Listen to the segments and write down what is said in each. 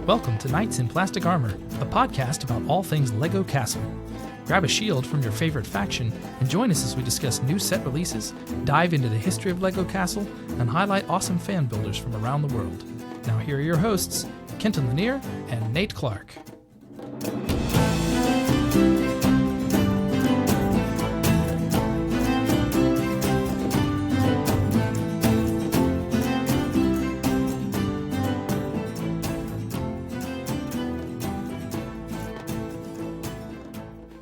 Welcome to Knights in Plastic Armor, a podcast about all things LEGO Castle. Grab a shield from your favorite faction and join us as we discuss new set releases, dive into the history of LEGO Castle, and highlight awesome fan builders from around the world. Now here are your hosts, Kenton Lanier and Nate Clark.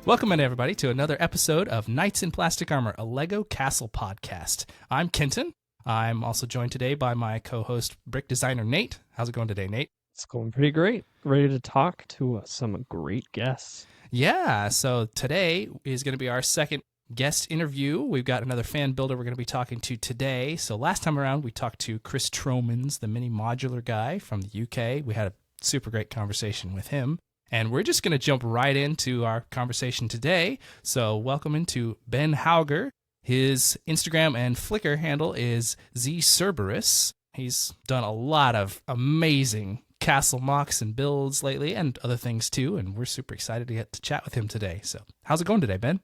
Welcome in, everybody, to another episode of Knights in Plastic Armor, a LEGO Castle podcast. I'm Kenton. I'm also joined today by my co-host, brick designer Nate. How's it going today, Nate? It's going pretty great. Ready to talk to some great guests. Yeah, so today is going to be our second guest interview. We've got another fan builder we're going to be talking to today. So last time around, we talked to Chris Tromans, the mini modular guy from the UK. We had a super great conversation with him. And we're just going to jump right into our conversation today. So welcome into Ben Hauger. His Instagram and Flickr handle is zcerberus. He's done a lot of amazing castle mocks and builds lately and other things too. And we're super excited to get to chat with him today. So how's it going today, Ben?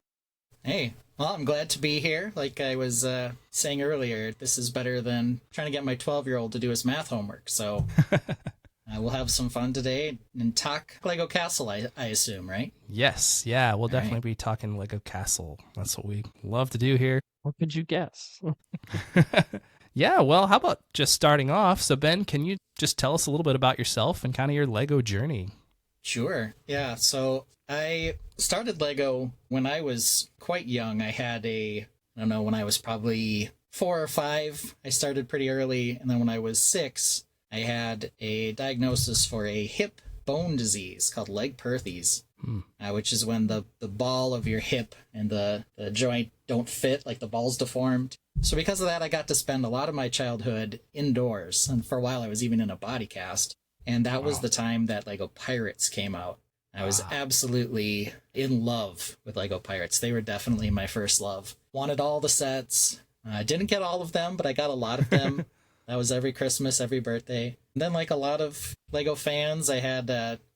Hey, well, I'm glad to be here. Like I was saying earlier, this is better than trying to get my 12-year-old to do his math homework. So... we'll have some fun today and talk LEGO Castle, I assume, right? Yes. Yeah, we'll definitely be talking LEGO Castle. That's what we love to do here. What could you guess? Yeah, well, how about just starting off? So, Ben, can you just tell us a little bit about yourself and kind of your LEGO journey? Sure. Yeah, so I started LEGO when I was quite young. I had when I was probably 4 or 5, I started pretty early. And then when I was 6... I had a diagnosis for a hip bone disease called Legg-Perthes, which is when the ball of your hip and the joint don't fit, like the ball's deformed. So because of that, I got to spend a lot of my childhood indoors, and for a while I was even in a body cast. And that was the time that LEGO Pirates came out. I was absolutely in love with LEGO Pirates. They were definitely my first love. Wanted all the sets. I didn't get all of them, but I got a lot of them. That was every Christmas, every birthday. And then, like a lot of LEGO fans, I had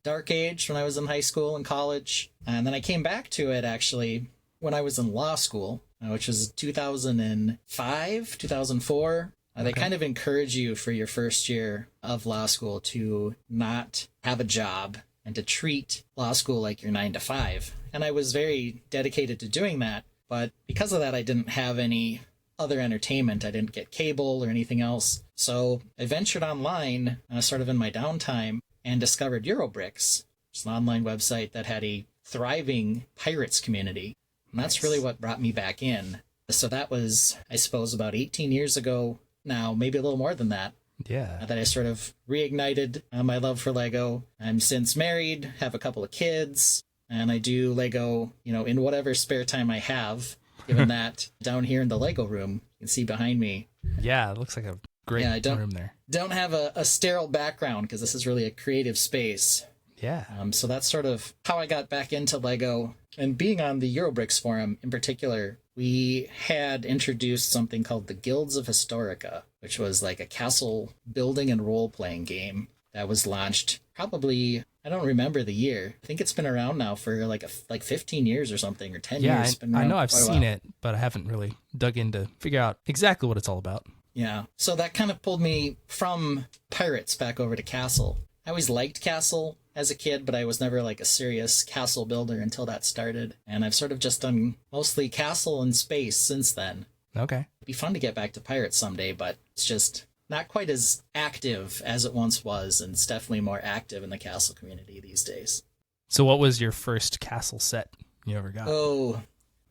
Dark Age when I was in high school and college. And then I came back to it, actually, when I was in law school, which was 2005, 2004. They kind of encourage you for your first year of law school to not have a job and to treat law school like your 9 to 5. And I was very dedicated to doing that. But because of that, I didn't have any other entertainment. I didn't get cable or anything else. So I ventured online sort of in my downtime and discovered Eurobricks. It's an online website that had a thriving pirates community. And that's really what brought me back in. So that was, I suppose, about 18 years ago now, maybe a little more than that. Yeah. That I sort of reignited my love for LEGO. I'm since married, have a couple of kids, and I do LEGO, in whatever spare time I have. Given that down here in the LEGO room, you can see behind me. Yeah, it looks like a great room there. Don't have a sterile background because this is really a creative space. Yeah. So that's sort of how I got back into LEGO. And being on the Eurobricks forum in particular, we had introduced something called the Guilds of Historica, which was like a castle building and role-playing game that was launched probably... I don't remember the year. I think it's been around now for like 15 years or something, or 10 years. Yeah, I know I've seen it, but I haven't really dug in to figure out exactly what it's all about. Yeah, so that kind of pulled me from Pirates back over to Castle. I always liked Castle as a kid, but I was never like a serious castle builder until that started. And I've sort of just done mostly Castle and Space since then. Okay. It'd be fun to get back to Pirates someday, but it's just... not quite as active as it once was, and it's definitely more active in the castle community these days. So what was your first castle set you ever got? Oh,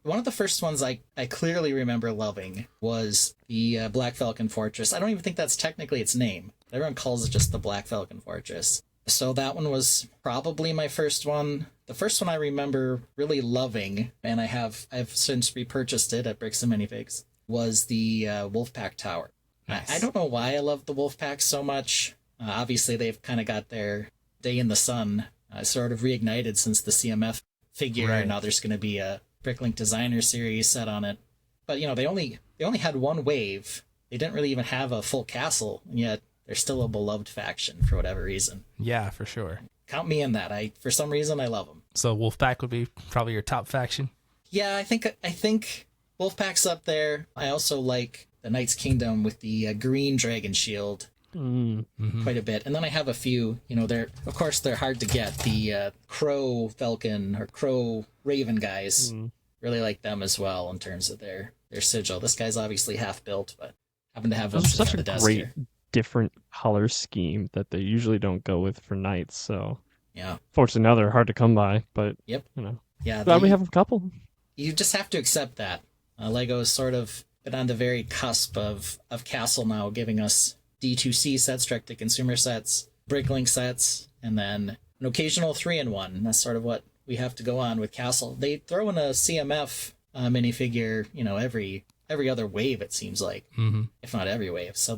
one of the first ones I clearly remember loving was the Black Falcon Fortress. I don't even think that's technically its name. Everyone calls it just the Black Falcon Fortress. So that one was probably my first one. The first one I remember really loving, and I've since repurchased it at Bricks and Minifigs, was the Wolfpack Tower. Nice. I don't know why I love the Wolfpack so much. Obviously, they've kind of got their day in the sun sort of reignited since the CMF figure. Right. Now there's going to be a Bricklink Designer series set on it. But, they only had one wave. They didn't really even have a full castle, and yet they're still a beloved faction for whatever reason. Yeah, for sure. Count me in that. For some reason, I love them. So Wolfpack would be probably your top faction? Yeah, I think Wolfpack's up there. I also like the Knights Kingdom with the green dragon shield quite a bit. And then I have a few, they're hard to get. The Crow Falcon or Crow Raven guys. Really like them as well in terms of their sigil. This guy's obviously half built, but happen to have one Those are such on the a desk great here. different color scheme that they usually don't go with for knights. So Yeah. fortunately now they're hard to come by, but Yep. Yeah. glad we have a couple. You just have to accept that. Lego's sort of been on the very cusp of Castle now, giving us D2C sets, direct-to-consumer sets, Bricklink sets, and then an occasional 3-in-1. That's sort of what we have to go on with Castle. They throw in a CMF minifigure, every other wave, it seems like, if not every wave. So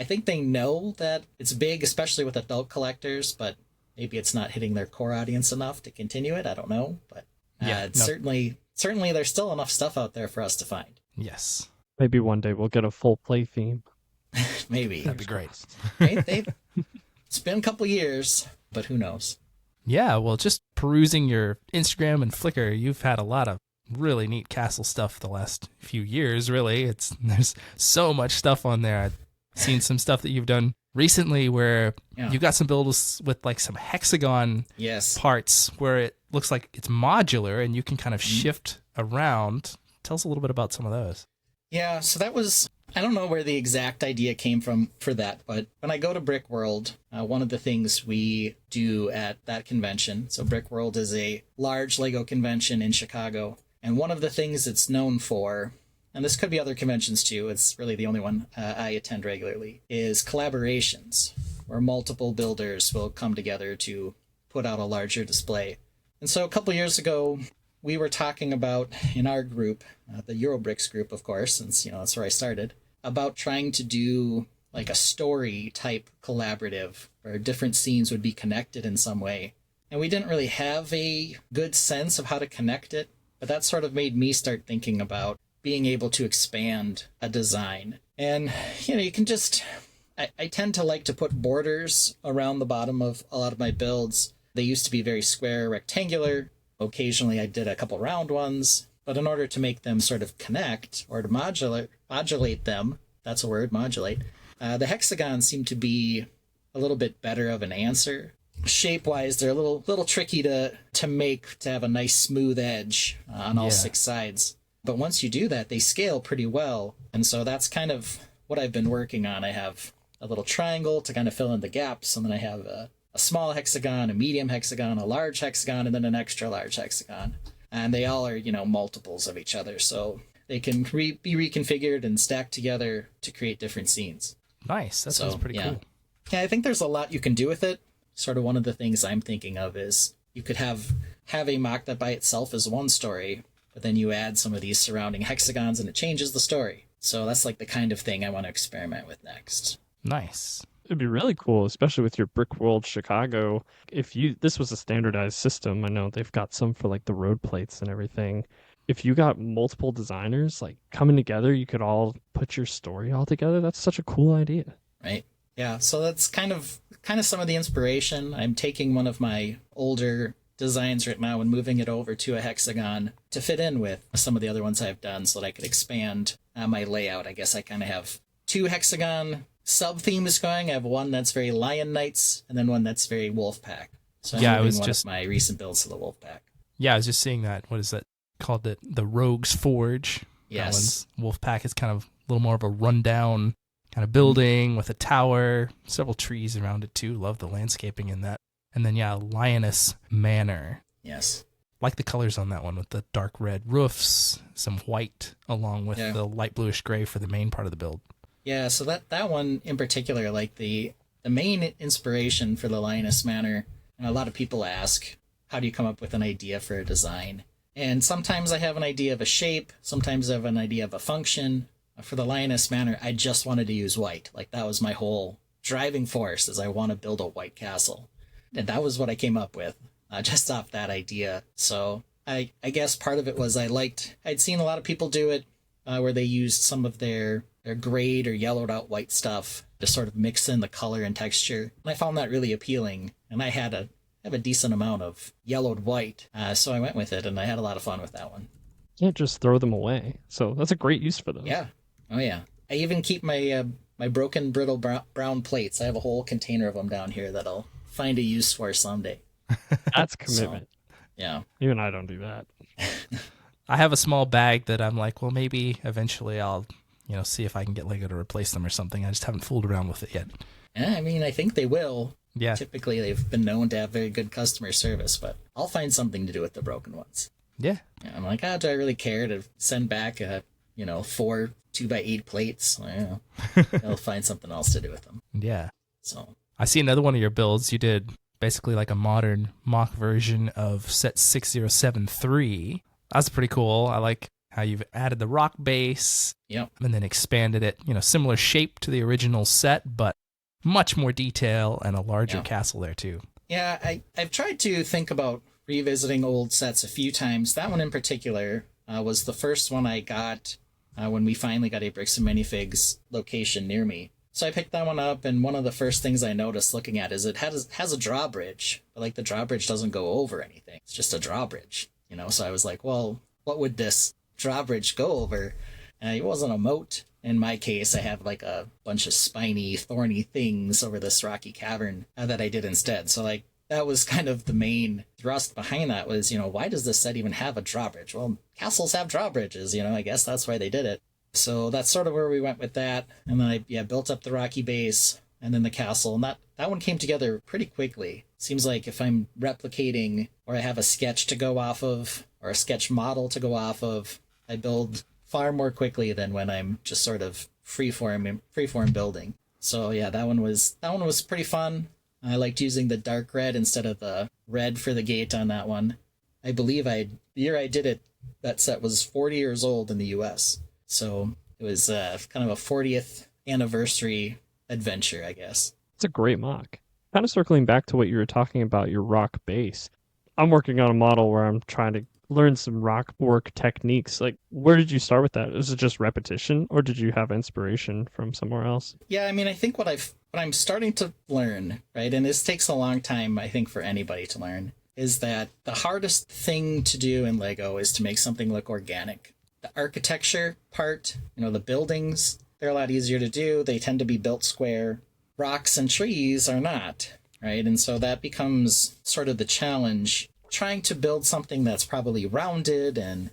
I think they know that it's big, especially with adult collectors, but maybe it's not hitting their core audience enough to continue it. I don't know, but certainly there's still enough stuff out there for us to find. Yes. Maybe one day we'll get a full play theme. Maybe. That'd be great. It's been a couple years, but who knows? Yeah, well, just perusing your Instagram and Flickr, you've had a lot of really neat castle stuff the last few years, really. There's so much stuff on there. I've seen some stuff that you've done recently where you've got some builds with like some hexagon parts where it looks like it's modular and you can kind of shift around. Tell us a little bit about some of those. Yeah, so that was, I don't know where the exact idea came from for that, but when I go to Brick World, one of the things we do at that convention, so Brick World is a large Lego convention in Chicago, and one of the things it's known for, and this could be other conventions too, it's really the only one I attend regularly, is collaborations, where multiple builders will come together to put out a larger display. And so a couple years ago, we were talking about, in our group, the Eurobricks group, of course, since, that's where I started, about trying to do like a story type collaborative where different scenes would be connected in some way. And we didn't really have a good sense of how to connect it, but that sort of made me start thinking about being able to expand a design. And, you can just, I tend to like to put borders around the bottom of a lot of my builds. They used to be very square, rectangular. Occasionally I did a couple round ones, but in order to make them sort of connect or to modulate them, that's a word, modulate, the hexagons seem to be a little bit better of an answer. Shape-wise, they're a little tricky to make to have a nice smooth edge on all six sides. But once you do that, they scale pretty well. And so that's kind of what I've been working on. I have a little triangle to kind of fill in the gaps, and then I have a small hexagon, a medium hexagon, a large hexagon, and then an extra large hexagon. And they all are, multiples of each other. So they can be reconfigured and stacked together to create different scenes. Nice. That sounds pretty cool. Yeah, I think there's a lot you can do with it. Sort of one of the things I'm thinking of is you could have a mock that by itself is one story, but then you add some of these surrounding hexagons and it changes the story. So that's like the kind of thing I want to experiment with next. Nice. It'd be really cool, especially with your Brick World Chicago. If this was a standardized system, I know they've got some for like the road plates and everything. If you got multiple designers like coming together, you could all put your story all together. That's such a cool idea. Right. Yeah. So that's kind of some of the inspiration. I'm taking one of my older designs right now and moving it over to a hexagon to fit in with some of the other ones I've done so that I could expand my layout. I guess I kind of have two hexagon sub-themes going. I have one that's very Lion Knights and then one that's very Wolfpack. So I'm moving one of my recent builds to the Wolfpack. Yeah, I was just seeing that. What is that called? The Rogue's Forge. Yes. Wolfpack is kind of a little more of a rundown kind of building with a tower, several trees around it too. Love the landscaping in that. And then, Lioness Manor. Yes. Like the colors on that one with the dark red roofs, some white, along with the light bluish gray for the main part of the build. Yeah, so that one in particular, like the main inspiration for the Lioness Manor, and a lot of people ask, how do you come up with an idea for a design? And sometimes I have an idea of a shape, sometimes I have an idea of a function. For the Lioness Manor, I just wanted to use white. Like that was my whole driving force, is I want to build a white castle. And that was what I came up with, just off that idea. So I guess part of it was I'd seen a lot of people do it, where they used some of their grayed or yellowed out white stuff to sort of mix in the color and texture. And I found that really appealing. And I have a decent amount of yellowed white, so I went with it, and I had a lot of fun with that one. You can't just throw them away. So that's a great use for them. Yeah. Oh, yeah. I even keep my my broken, brittle brown plates. I have a whole container of them down here that I'll find a use for someday. That's commitment. So, yeah. Even I don't do that. I have a small bag that I'm like, well, maybe eventually I'll, see if I can get Lego to replace them or something. I just haven't fooled around with it yet. Yeah, I mean, I think they will. Yeah. Typically, they've been known to have very good customer service, but I'll find something to do with the broken ones. Yeah. I'm like, do I really care to send back, 4 2x8 plates? I'll find something else to do with them. Yeah. So I see another one of your builds. You did basically like a modern mock version of set 6073. That's pretty cool. I like how you've added the rock base. Yep. And then expanded it, similar shape to the original set, but much more detail and a larger castle there too. Yeah, I've tried to think about revisiting old sets a few times. That one in particular was the first one I got when we finally got a Bricks and Minifigs location near me. So I picked that one up, and one of the first things I noticed looking at is it has a drawbridge, but like the drawbridge doesn't go over anything. It's just a drawbridge, So I was like, well, what would this drawbridge go over? It wasn't a moat. In my case, I have like a bunch of spiny, thorny things over this rocky cavern that I did instead. So like that was kind of the main thrust behind that was, why does this set even have a drawbridge? Well, castles have drawbridges, I guess that's why they did it. So that's sort of where we went with that. And then I built up the rocky base and then the castle. And that one came together pretty quickly. Seems like if I'm replicating or I have a sketch to go off of or a sketch model to go off of, I build far more quickly than when I'm just sort of freeform building. So yeah, that one was pretty fun. I liked using the dark red instead of the red for the gate on that one. I believe the year I did it, that set was 40 years old in the US. So it was kind of a 40th anniversary adventure, I guess. It's a great mock. Kind of circling back to what you were talking about, your rock base. I'm working on a model where I'm trying to learn some rock work techniques. Like, where did you start with that? Is it just repetition, or did you have inspiration from somewhere else? Yeah, I mean, I think what I'm starting to learn, right, and this takes a long time, I think, for anybody to learn, is that the hardest thing to do in Lego is to make something look organic. The architecture part, the buildings, they're a lot easier to do. They tend to be built square. Rocks and trees are not, right? And so that becomes sort of the challenge, trying to build something that's probably rounded and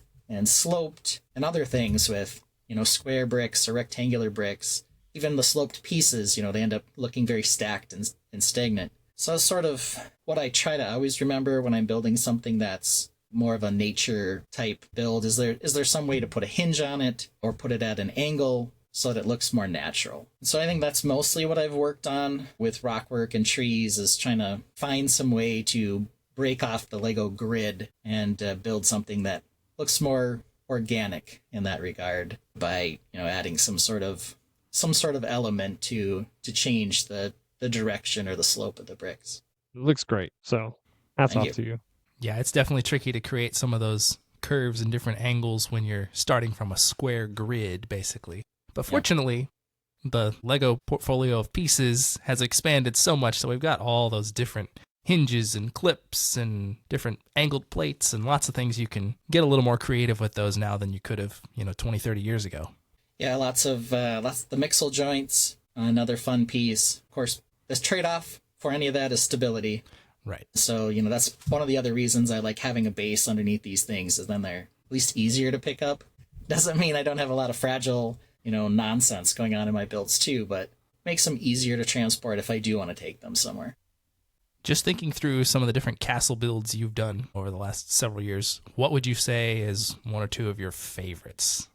sloped and other things with, square bricks or rectangular bricks. Even the sloped pieces, they end up looking very stacked and stagnant. So that's sort of what I try to always remember when I'm building something that's more of a nature type build. Is there some way to put a hinge on it or put it at an angle so that it looks more natural? So I think that's mostly what I've worked on with rock work and trees, is trying to find some way to break off the Lego grid and build something that looks more organic in that regard by, adding some sort of element to change the direction or the slope of the bricks. It looks great. So hats Thank off to you. Yeah, it's definitely tricky to create some of those curves and different angles when you're starting from a square grid, basically. But fortunately, the Lego portfolio of pieces has expanded so much, so we've got all those different hinges and clips and different angled plates and lots of things. You can get a little more creative with those now than you could have, 20, 30 years ago. Yeah, lots of the mixel joints, another fun piece. Of course, this trade-off for any of that is stability. Right. So, that's one of the other reasons I like having a base underneath these things, is then they're at least easier to pick up. Doesn't mean I don't have a lot of fragile, nonsense going on in my builds too, but makes them easier to transport if I do want to take them somewhere. Just thinking through some of the different castle builds you've done over the last several years, what would you say is one or two of your favorites?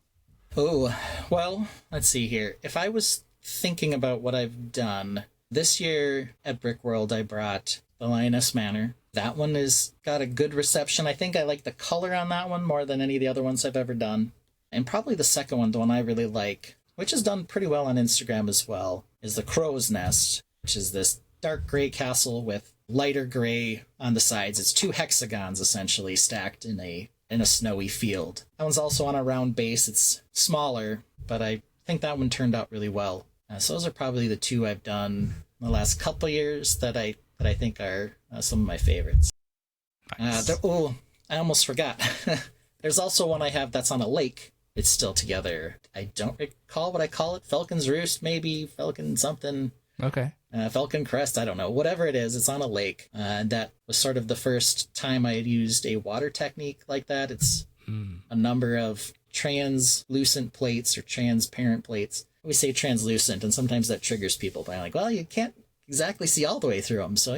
Oh, well, let's see here. If I was thinking about what I've done, this year at Brick World, I brought the Lioness Manor. That one has got a good reception. I think I like the color on that one more than any of the other ones I've ever done. And probably the second one, the one I really like, which is done pretty well on Instagram as well, is the Crow's Nest, which is this dark gray castle with lighter gray on the sides. It's 2 hexagons essentially stacked in a snowy field. That one's also on a round base. It's smaller, but I think that one turned out really well. So those are probably the two I've done in the last couple years that I think are some of my favorites. Nice. I almost forgot. There's also one I have that's on a lake. It's still together. I don't recall what I call it. Falcon's Roost, maybe. Falcon something. Okay. Falcon Crest, I don't know. Whatever it is, it's on a lake. And that was sort of the first time I had used a water technique like that. It's a number of translucent plates or transparent plates. We say translucent, and sometimes that triggers people by like, well, you can't exactly see all the way through them. So,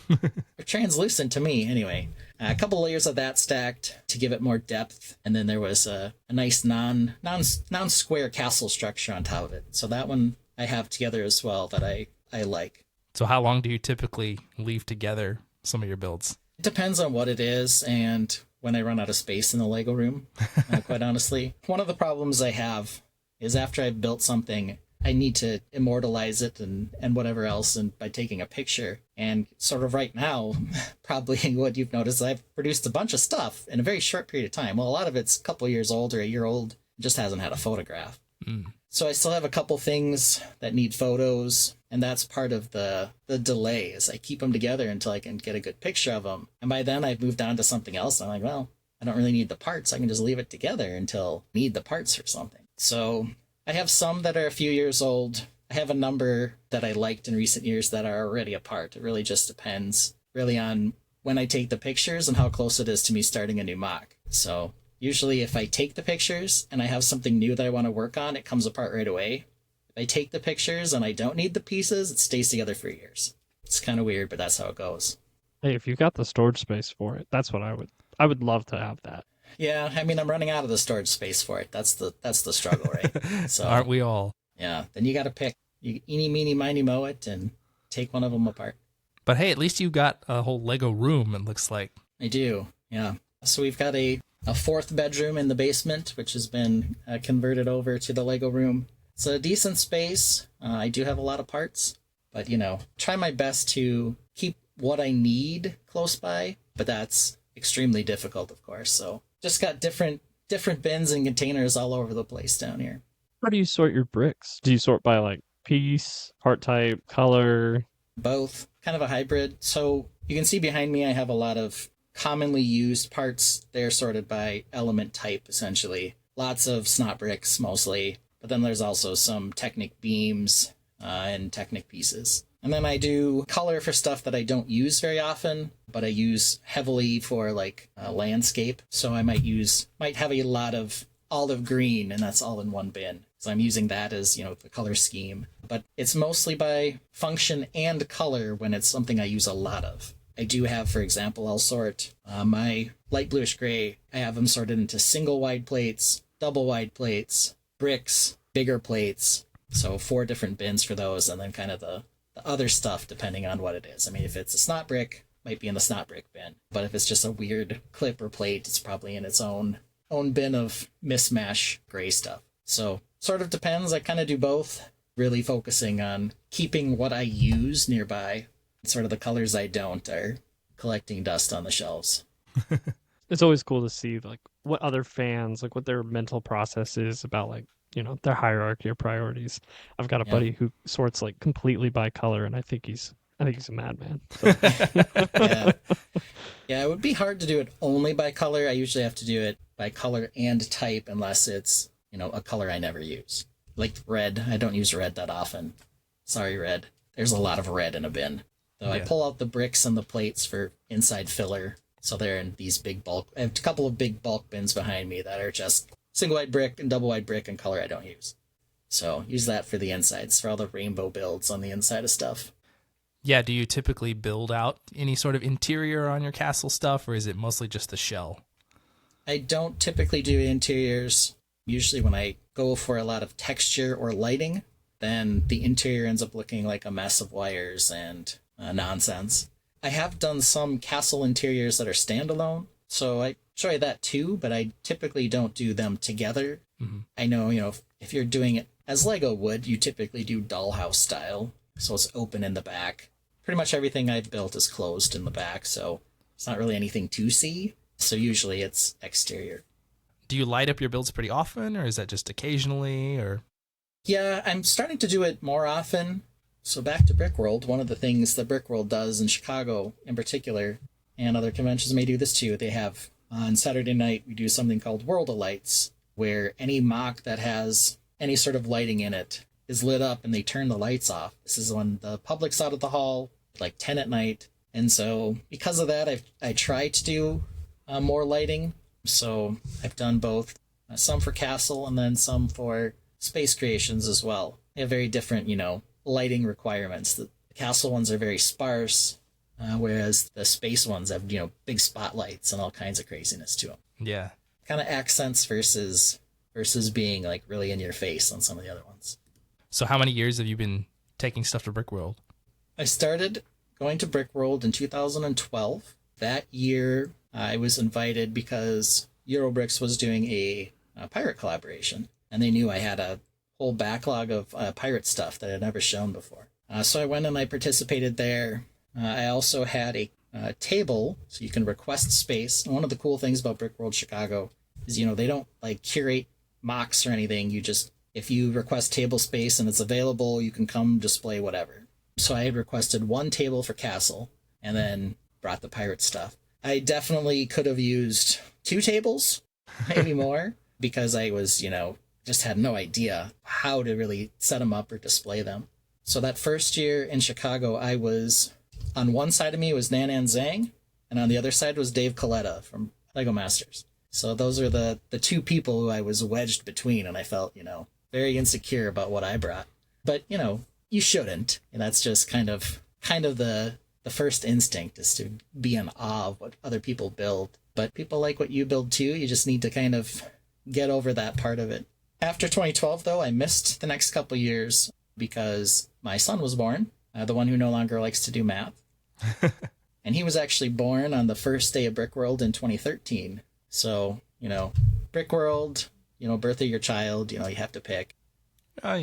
they're translucent to me anyway. A couple layers of that stacked to give it more depth, and then there was a nice non-square castle structure on top of it. So that one I have together as well that I like. So how long do you typically leave together some of your builds? It depends on what it is and when I run out of space in the Lego room, quite honestly. One of the problems I have is after I've built something, I need to immortalize it and whatever else, and by taking a picture. And sort of right now, probably what you've noticed, I've produced a bunch of stuff in a very short period of time. Well, a lot of it's a couple years old or a year old, just hasn't had a photograph. So I still have a couple things that need photos, and that's part of the delay, is I keep them together until I can get a good picture of them. And by then I've moved on to something else. I'm like, well, I don't really need the parts. I can just leave it together until I need the parts for something. So I have some that are a few years old. I have a number that I liked in recent years that are already apart. It really just depends really on when I take the pictures and how close it is to me starting a new mock. So usually if I take the pictures and I have something new that I want to work on, it comes apart right away. If I take the pictures and I don't need the pieces, it stays together for years. It's kind of weird, but that's how it goes. Hey, if you got the storage space for it, that's what I would love to have that. Yeah, I mean, I'm running out of the storage space for it. That's the struggle, right? So Aren't we all? Yeah, then you got to pick. You eeny, meeny, miny, moe it and take one of them apart. But hey, at least you got a whole Lego room, it looks like. I do, yeah. So we've got a fourth bedroom in the basement, which has been converted over to the Lego room. It's a decent space. I do have a lot of parts, but, try my best to keep what I need close by, but that's extremely difficult, of course. So just got different bins and containers all over the place down here. How do you sort your bricks? Do you sort by like piece, part type, color? Both, kind of a hybrid. So you can see behind me I have a lot of commonly used parts. They're sorted by element type, essentially. Lots of snot bricks, mostly. But then there's also some Technic beams and Technic pieces. And then I do color for stuff that I don't use very often, but I use heavily for like landscape. So I might have a lot of olive green, and that's all in one bin. So I'm using that as, the color scheme. But it's mostly by function and color when it's something I use a lot of. I do have, for example, I'll sort my light bluish gray. I have them sorted into single wide plates, double wide plates, bricks, bigger plates. So 4 different bins for those, and then kind of the other stuff depending on what it is. I mean, if it's a snot brick, it might be in the snot brick bin. But if it's just a weird clip or plate, it's probably in its own bin of mismatch gray stuff. So sort of depends. I kind of do both, really focusing on keeping what I use nearby. Sort of the colors I don't are collecting dust on the shelves. It's always cool to see like what other fans, like what their mental process is about like, their hierarchy or priorities. I've got a buddy who sorts like completely by color, and I think he's a madman. So. Yeah, it would be hard to do it only by color. I usually have to do it by color and type unless it's, a color I never use. Like red, I don't use red that often. Sorry, red. There's a lot of red in a bin. So I pull out the bricks and the plates for inside filler. So they're in these big bulk. I have a couple of big bulk bins behind me that are just single wide brick and double wide brick and color I don't use. So use that for the insides, for all the rainbow builds on the inside of stuff. Yeah, do you typically build out any sort of interior on your castle stuff, or is it mostly just the shell? I don't typically do interiors. Usually when I go for a lot of texture or lighting, then the interior ends up looking like a mess of wires and nonsense. I have done some castle interiors that are standalone, so I try that too, but I typically don't do them together. Mm-hmm. I know, if you're doing it as Lego would, you typically do dollhouse style, so it's open in the back. Pretty much everything I've built is closed in the back, so it's not really anything to see, so usually it's exterior. Do you light up your builds pretty often, or is that just occasionally, or? Yeah, I'm starting to do it more often. So back to Brickworld, one of the things that Brickworld does in Chicago in particular, and other conventions may do this too, they have on Saturday night, we do something called World of Lights, where any mock that has any sort of lighting in it is lit up and they turn the lights off. This is when the public's out of the hall, like 10 at night. And so because of that, I try to do more lighting. So I've done both, some for Castle and then some for Space Creations as well. They have very different, lighting requirements. The Castle ones are very sparse, whereas the Space ones have, big spotlights and all kinds of craziness to them. Yeah. Kind of accents versus being like really in your face on some of the other ones. So how many years have you been taking stuff to Brickworld? I started going to Brickworld in 2012. That year, I was invited because Eurobricks was doing a pirate collaboration, and they knew I had a whole backlog of pirate stuff that I'd never shown before. So I went and I participated there. I also had a table, so you can request space. And one of the cool things about Brickworld Chicago is, they don't like curate mocks or anything. You just, if you request table space and it's available, you can come display whatever. So I had requested one table for Castle and then brought the pirate stuff. I definitely could have used 2 tables, maybe more, because I was, just had no idea how to really set them up or display them. So that first year in Chicago, I was, on one side of me was Nanan Zhang, and on the other side was Dave Coletta from Lego Masters. So those are the 2 people who I was wedged between, and I felt, very insecure about what I brought. But, you shouldn't. And that's just kind of the first instinct is to be in awe of what other people build. But people like what you build too. You just need to kind of get over that part of it. After 2012, though, I missed the next couple years because my son was born, the one who no longer likes to do math. And he was actually born on the first day of Brickworld in 2013. So, Brickworld, birth of your child, you have to pick.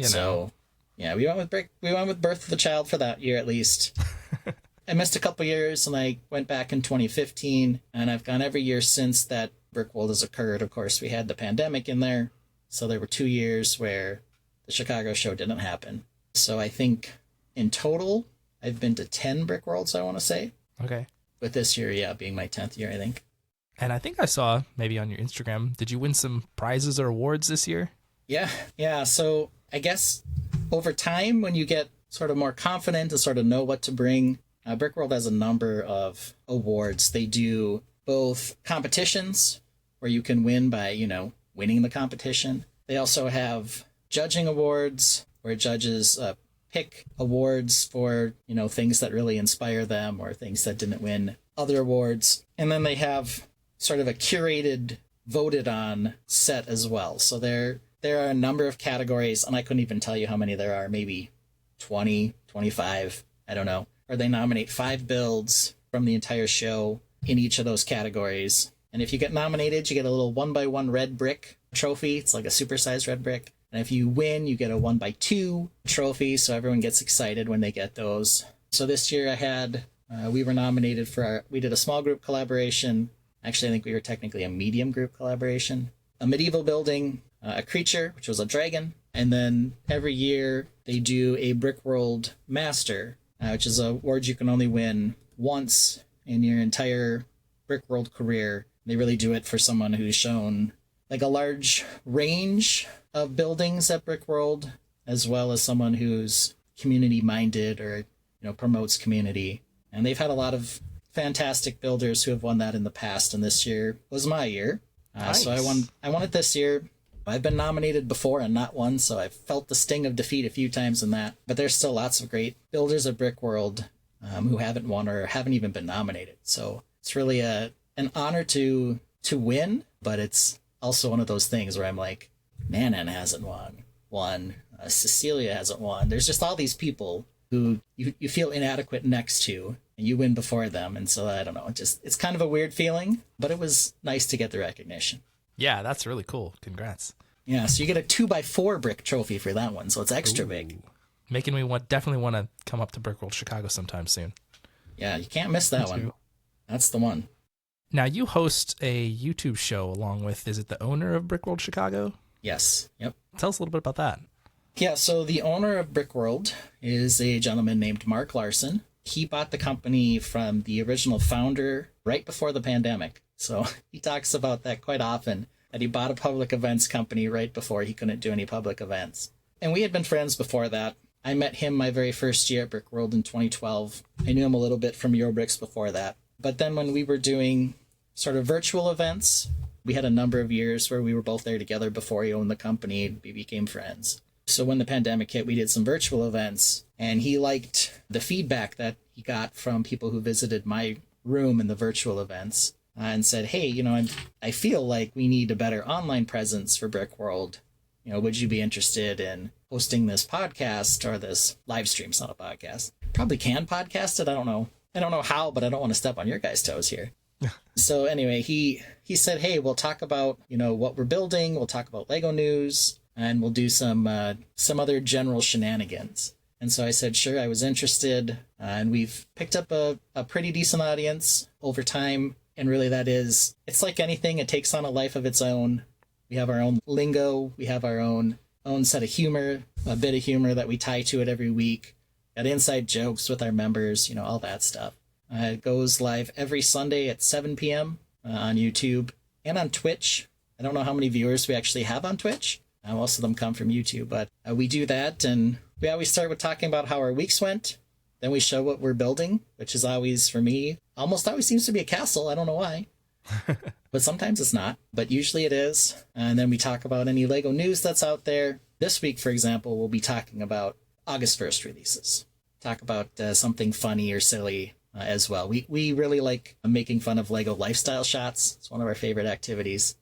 So, yeah, we went with birth of the child for that year at least. I missed a couple years and I went back in 2015, and I've gone every year since that Brickworld has occurred. Of course, we had the pandemic in there, so there were 2 years where the Chicago show didn't happen. So I think in total, I've been to 10 Brickworlds, I want to say. Okay. With this year, being my 10th year, I think. And I think I saw maybe on your Instagram, did you win some prizes or awards this year? Yeah. So I guess over time, when you get sort of more confident and sort of know what to bring, Brickworld has a number of awards. They do both competitions where you can win by, winning the competition. They also have judging awards where judges pick awards for, things that really inspire them or things that didn't win other awards. And then they have sort of a curated, voted on set as well. So there are a number of categories, and I couldn't even tell you how many there are, maybe 20, 25, I don't know. Or they nominate 5 builds from the entire show in each of those categories. And if you get nominated, you get a little 1x1 red brick trophy. It's like a supersized red brick. And if you win, you get a 1x2 trophy. So everyone gets excited when they get those. So this year we were nominated we did a small group collaboration. Actually, I think we were technically a medium group collaboration. A medieval building, a creature, which was a dragon. And then every year they do a Brickworld Master, which is an award you can only win once in your entire Brickworld career. They really do it for someone who's shown like a large range of buildings at Brickworld, as well as someone who's community-minded or, promotes community. And they've had a lot of fantastic builders who have won that in the past, and this year was my year. Nice. So I won it this year. I've been nominated before and not won, so I've felt the sting of defeat a few times in that. But there's still lots of great builders at Brickworld who haven't won or haven't even been nominated. So it's really an honor to win, but it's also one of those things where I'm like, Nanan hasn't won. Cecilia hasn't won. There's just all these people who you feel inadequate next to, and you win before them. And so I don't know, it's kind of a weird feeling, but it was nice to get the recognition. Yeah, that's really cool. Congrats. Yeah, so you get a 2x4 brick trophy for that one, so it's extra big. Making me definitely want to come up to Brickworld Chicago sometime soon. Yeah, you can't miss that one. That's the one. Now, you host a YouTube show along with, is it the owner of Brickworld Chicago? Yes, yep. Tell us a little bit about that. Yeah, so the owner of Brickworld is a gentleman named Mark Larson. He bought the company from the original founder right before the pandemic. So he talks about that quite often, that he bought a public events company right before he couldn't do any public events. And we had been friends before that. I met him my very first year at Brickworld in 2012. I knew him a little bit from Eurobricks before that. But then when we were doing sort of virtual events, we had a number of years where we were both there together before he owned the company and we became friends. So when the pandemic hit, we did some virtual events, and he liked the feedback that he got from people who visited my room in the virtual events and said, hey, I feel like we need a better online presence for Brickworld. Would you be interested in hosting this podcast or this live stream? It's not a podcast. Probably can podcast it. I don't know. I don't know how, but I don't want to step on your guys' toes here. So anyway, he said, hey, we'll talk about, what we're building. We'll talk about Lego news, and we'll do some other general shenanigans. And so I said, sure, I was interested. And we've picked up a pretty decent audience over time. And really it's like anything, it takes on a life of its own. We have our own lingo. We have our own set of humor, a bit of humor that we tie to it every week. Got inside jokes with our members, all that stuff. It goes live every Sunday at 7 p.m. On YouTube and on Twitch. I don't know how many viewers we actually have on Twitch. Most of them come from YouTube, but we do that. And we always start with talking about how our weeks went. Then we show what we're building, which is always, for me, almost always seems to be a castle. I don't know why. But sometimes it's not, but usually it is. And then we talk about any Lego news that's out there. This week, for example, we'll be talking about August 1st releases. Talk about something funny or silly as well. We really like making fun of Lego lifestyle shots. It's one of our favorite activities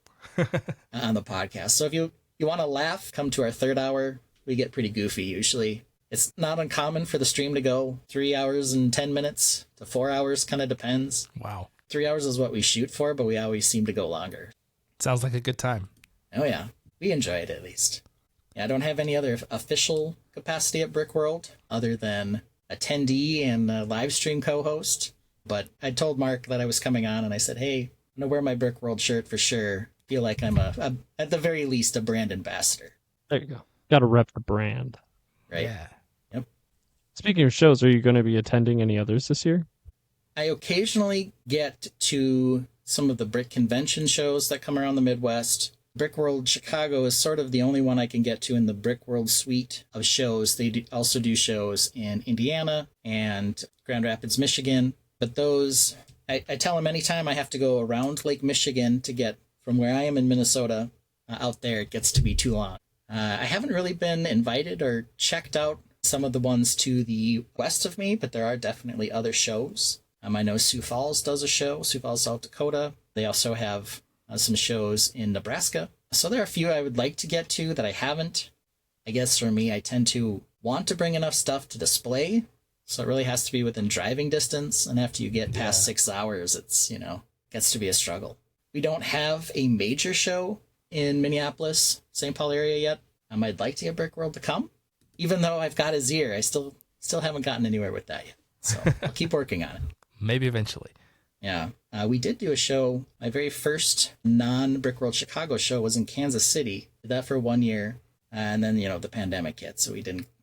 on the podcast. So if you want to laugh, come to our third hour. We get pretty goofy usually. It's not uncommon for the stream to go 3 hours and 10 minutes to 4 hours, kind of depends. Wow. 3 hours is what we shoot for, but we always seem to go longer. Sounds like a good time. Oh, yeah. We enjoy it, at least. Yeah, I don't have any other official capacity at Brickworld other than attendee and live stream co-host. But I told Mark that I was coming on, and I said, hey, I'm going to wear my Brickworld shirt for sure. Feel like I'm, at the very least, a brand ambassador. There you go. Got to rep the brand. Right? Yeah. Yep. Speaking of shows, are you going to be attending any others this year? I occasionally get to some of the brick convention shows that come around the Midwest. Brickworld Chicago is sort of the only one I can get to in the Brickworld suite of shows. They also do shows in Indiana and Grand Rapids, Michigan. But those, I tell them anytime I have to go around Lake Michigan to get from where I am in Minnesota out there, it gets to be too long. I haven't really been invited or checked out some of the ones to the west of me, but there are definitely other shows. I know Sioux Falls does a show, Sioux Falls, South Dakota. They also have some shows in Nebraska. So there are a few I would like to get to that I haven't. I guess for me, I tend to want to bring enough stuff to display. So it really has to be within driving distance. And after you get past 6 hours, it's, gets to be a struggle. We don't have a major show in Minneapolis, St. Paul area yet. I'd like to get Brickworld to come. Even though I've got his ear, I still haven't gotten anywhere with that yet. So I'll keep working on it. Maybe eventually. Yeah. We did do a show. My very first non-Brickworld Chicago show was in Kansas City. Did that for 1 year. And then, the pandemic hit, so we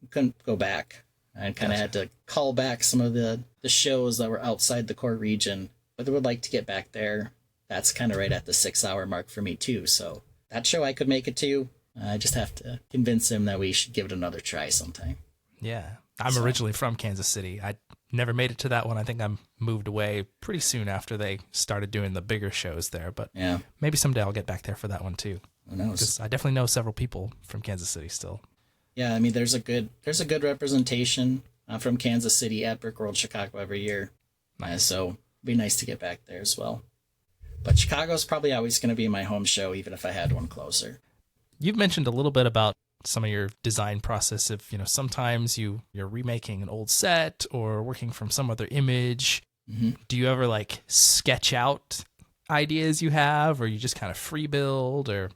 couldn't go back. I kind of had to call back some of the shows that were outside the core region. But I would like to get back there. That's kind of right at the 6 hour mark for me, too. So that show I could make it to. I just have to convince him that we should give it another try sometime. Yeah. I'm originally from Kansas City. I never made it to that one. I think I moved away pretty soon after they started doing the bigger shows there. But yeah, maybe someday I'll get back there for that one, too. Who knows? 'Cause I definitely know several people from Kansas City still. Yeah, I mean, there's a good representation from Kansas City at Brickworld Chicago every year. Nice. So it'd be nice to get back there as well. But Chicago's probably always going to be my home show, even if I had one closer. You've mentioned a little bit about some of your design process of, sometimes you're remaking an old set or working from some other image. Mm-hmm. Do you ever sketch out ideas you have, or you just kind of free build? Or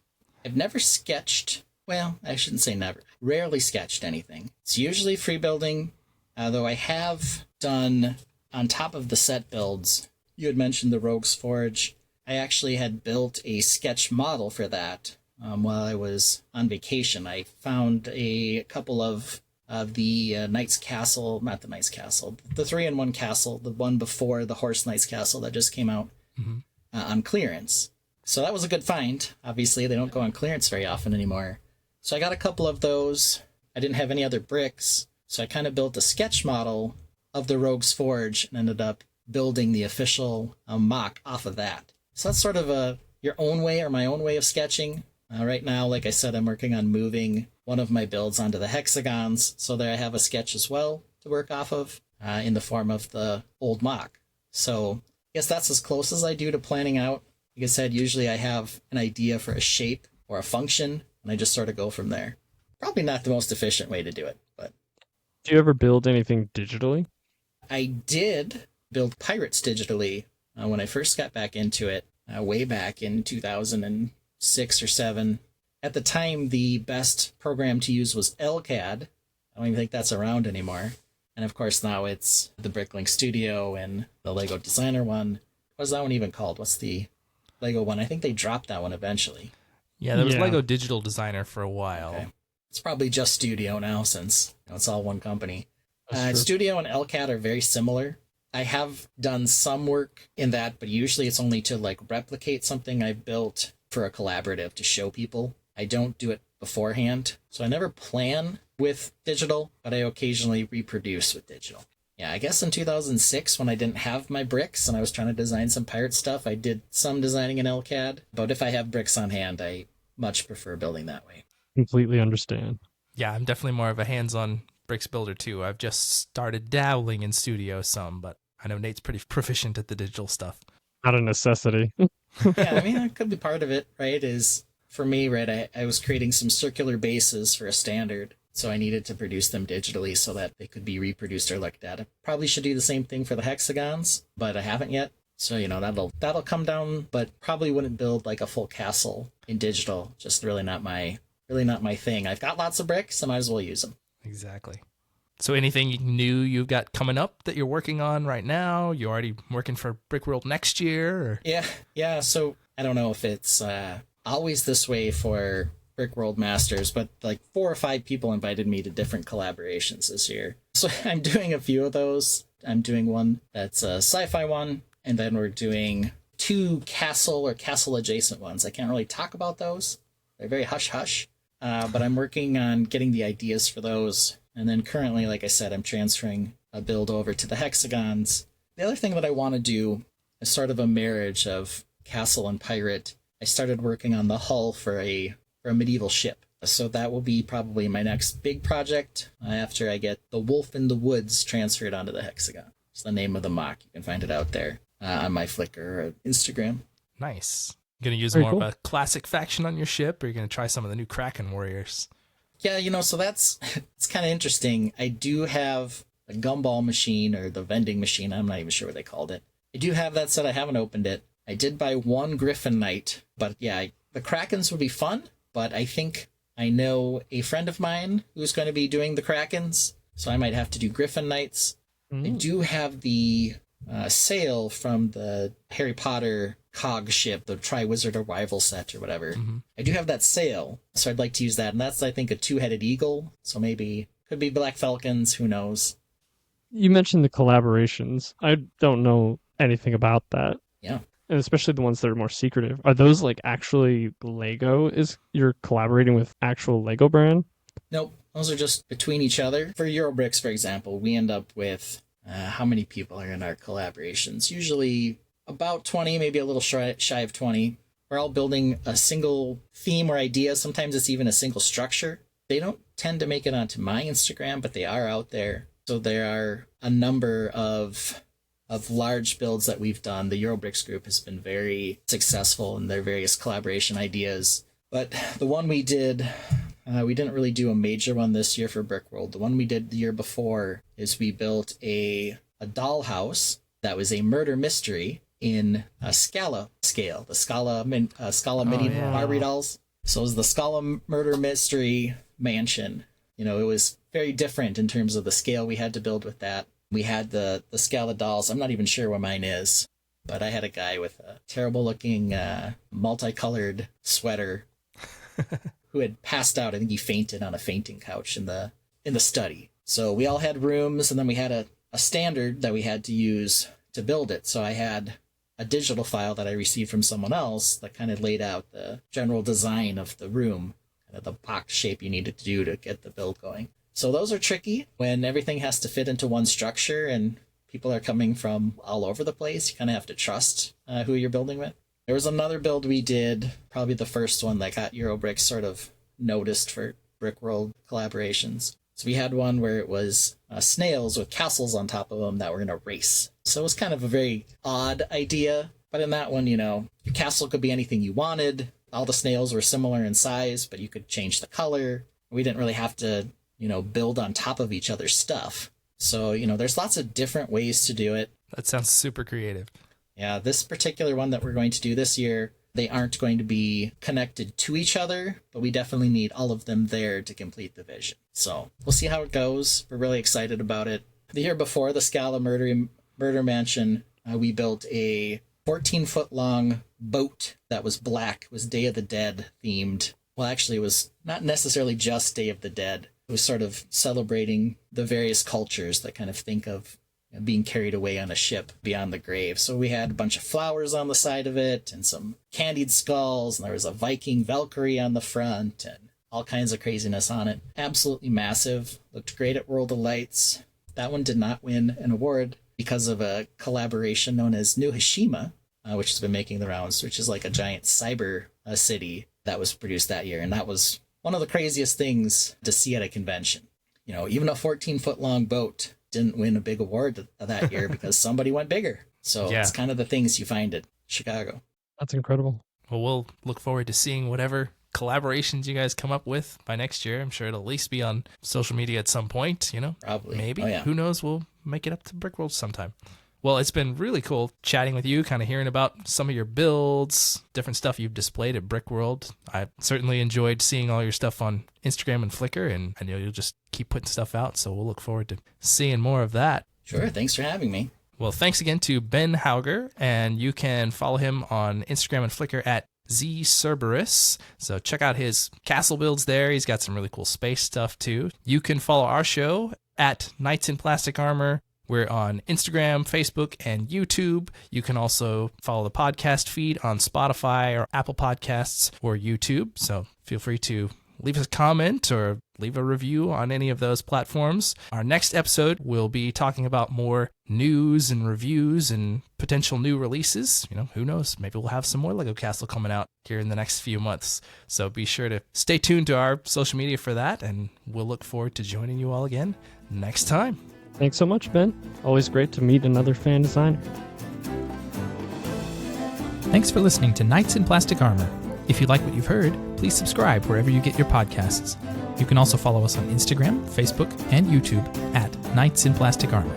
I've never sketched. Well, I shouldn't say never. Rarely sketched anything. It's usually free building, though I have done on top of the set builds. You had mentioned the Rogue's Forge. I actually had built a sketch model for that while I was on vacation. I found a couple of the Knight's Castle, not the Knight's Castle, the 3-in-1 castle, the one before the Horse Knight's Castle that just came out on clearance. So that was a good find. Obviously, they don't go on clearance very often anymore. So I got a couple of those. I didn't have any other bricks, so I kind of built a sketch model of the Rogue's Forge and ended up building the official mock off of that. So that's sort of your own way or my own way of sketching. Right now, like I said, I'm working on moving one of my builds onto the hexagons, so there I have a sketch as well to work off of in the form of the old mock. So I guess that's as close as I do to planning out. Like I said, usually I have an idea for a shape or a function, and I just sort of go from there. Probably not the most efficient way to do it, but... Do you ever build anything digitally? I did build pirates digitally when I first got back into it, way back in 2006 or 7. At the time, the best program to use was LCAD. I don't even think that's around anymore. And of course, now it's the Bricklink Studio and the Lego Designer one. What's that one even called? What's the Lego one? I think they dropped that one eventually. Yeah, there was Lego Digital Designer for a while. Okay. It's probably just Studio now since it's all one company. That's true. Studio and LCAD are very similar. I have done some work in that, but usually it's only to like replicate something I built for a collaborative to show people. I don't do it beforehand. So I never plan with digital, but I occasionally reproduce with digital. Yeah, I guess in 2006 when I didn't have my bricks and I was trying to design some pirate stuff, I did some designing in LCAD. But if I have bricks on hand, I much prefer building that way. Completely understand. Yeah, I'm definitely more of a hands-on bricks builder too. I've just started dabbling in Studio some, but I know Nate's pretty proficient at the digital stuff. Not a necessity. Yeah, I mean, that could be part of it, right? Is for me, right, I was creating some circular bases for a standard, so I needed to produce them digitally so that they could be reproduced or looked at. I probably should do the same thing for the hexagons, but I haven't yet. So, that'll come down, but probably wouldn't build like a full castle in digital. Just really not my thing. I've got lots of bricks, I might as well use them. Exactly. So anything new you've got coming up that you're working on right now? You already working for Brickworld next year? Or? Yeah. So I don't know if it's always this way for Brickworld Masters, but like 4 or 5 people invited me to different collaborations this year. So I'm doing a few of those. I'm doing one that's a sci-fi one, and then we're doing 2 castle or castle adjacent ones. I can't really talk about those. They're very hush-hush. But I'm working on getting the ideas for those. And then currently, like I said, I'm transferring a build over to the hexagons. The other thing that I want to do is sort of a marriage of castle and pirate. I started working on the hull for a medieval ship. So that will be probably my next big project after I get the Wolf in the Woods transferred onto the hexagon. It's the name of the mock. You can find it out there on my Flickr or Instagram. Nice. You going to use Very more cool. of a classic faction on your ship, or are you going to try some of the new Kraken warriors? Yeah, so it's kind of interesting. I do have a gumball machine or the vending machine. I'm not even sure what they called it. I do have that set. I haven't opened it. I did buy 1 Griffin Knight, but yeah, the Krakens would be fun, but I think I know a friend of mine who's going to be doing the Krakens, so I might have to do Griffin Knights. I do have the sail from the Harry Potter cog ship, the Triwizard Arrival set or whatever. I do have that sail, so I'd like to use that, and that's, I think, a 2-headed eagle, so maybe could be Black Falcons, who knows. You mentioned the collaborations. I don't know anything about that. Yeah. And especially the ones that are more secretive. Are those like actually Lego? Is you're collaborating with actual Lego brand? Nope, those are just between each other. For Eurobricks, for example, we end up with how many people are in our collaborations? Usually about 20, maybe a little shy of 20. We're all building a single theme or idea. Sometimes it's even a single structure. They don't tend to make it onto my Instagram, but they are out there. So there are a number of large builds that we've done. The Eurobricks group has been very successful in their various collaboration ideas. But the one we did, we didn't really do a major one this year for Brickworld. The one we did the year before is we built a dollhouse that was a murder mystery in a Scala scale, the Scala mini Barbie dolls. So it was the Scala murder mystery mansion. It was very different in terms of the scale we had to build with that. We had the Scala dolls. I'm not even sure where mine is, but I had a guy with a terrible looking multicolored sweater who had passed out. I think he fainted on a fainting couch in the study. So we all had rooms, and then we had a standard that we had to use to build it. So I had a digital file that I received from someone else that kind of laid out the general design of the room, kind of the box shape you needed to do to get the build going. So those are tricky when everything has to fit into one structure and people are coming from all over the place. You kind of have to trust who you're building with. There was another build we did, probably the first one that got Eurobricks sort of noticed for Brickworld collaborations. So we had one where it was snails with castles on top of them that were in a race. So it was kind of a very odd idea. But in that one, your castle could be anything you wanted. All the snails were similar in size, but you could change the color. We didn't really have to, build on top of each other's stuff. So, there's lots of different ways to do it. That sounds super creative. Yeah, this particular one that we're going to do this year, they aren't going to be connected to each other, but we definitely need all of them there to complete the vision. So we'll see how it goes. We're really excited about it. The year before the Scala Murder Mansion, we built a 14-foot long boat that was black. It was Day of the Dead themed. Well, actually, it was not necessarily just Day of the Dead. It was sort of celebrating the various cultures that kind of think of being carried away on a ship beyond the grave. So we had a bunch of flowers on the side of it and some candied skulls, and there was a Viking Valkyrie on the front and all kinds of craziness on it. Absolutely massive. Looked great at World of Lights. That one did not win an award because of a collaboration known as New Hashima, which has been making the rounds, which is like a giant cyber city that was produced that year. And that was one of the craziest things to see at a convention. Even a 14-foot long boat didn't win a big award that year because somebody went bigger. So Yeah. It's kind of the things you find at Chicago. That's incredible. Well, we'll look forward to seeing whatever collaborations you guys come up with by next year. I'm sure it'll at least be on social media at some point, Probably. Maybe. Oh, yeah. Who knows? We'll make it up to Brickworld sometime. Well, it's been really cool chatting with you, kind of hearing about some of your builds, different stuff you've displayed at Brickworld. I certainly enjoyed seeing all your stuff on Instagram and Flickr, and I know you'll just keep putting stuff out, so we'll look forward to seeing more of that. Sure. Thanks for having me. Well, thanks again to Ben Hauger, and you can follow him on Instagram and Flickr at zcerberus. So check out his castle builds there. He's got some really cool space stuff too. You can follow our show at Knights in Plastic Armor. We're on Instagram, Facebook, and YouTube. You can also follow the podcast feed on Spotify or Apple Podcasts or YouTube. So feel free to leave us a comment or leave a review on any of those platforms. Our next episode, we'll be talking about more news and reviews and potential new releases. Who knows? Maybe we'll have some more Lego Castle coming out here in the next few months. So be sure to stay tuned to our social media for that, and we'll look forward to joining you all again next time. Thanks so much, Ben. Always great to meet another fan designer. Thanks for listening to Knights in Plastic Armor. If you like what you've heard, please subscribe wherever you get your podcasts. You can also follow us on Instagram, Facebook, and YouTube at Knights in Plastic Armor.